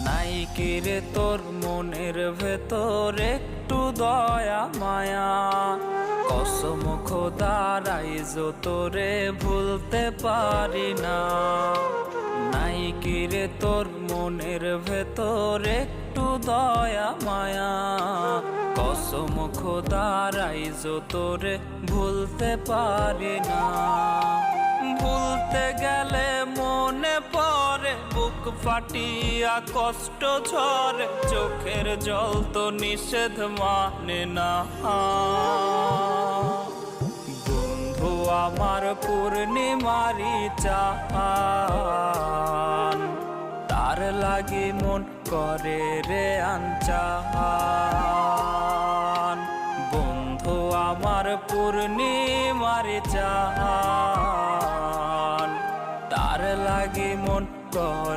নাই কি রে তোর মনের ভেতর একটু দয়া মায়া? কসম খোদার আইজো তোরে ভুলতে পারি না। নাই কি রে তোর মনের ভেতর একটু দয়া মায়া? কসম খোদার আইজো তোরে ভুলতে পারি না। ভুলতে গেলে মনে পড়ে বুক ফাটিয়া কষ্ট ঝরে, চোখের জল তো নিষেধ মানে না। বন্ধু আমার পূর্ণিমারি চান, তার লাগি মন করে রে আনচান। বন্ধু আমার পূর্ণিমারি চান, তার লাগি মন করে।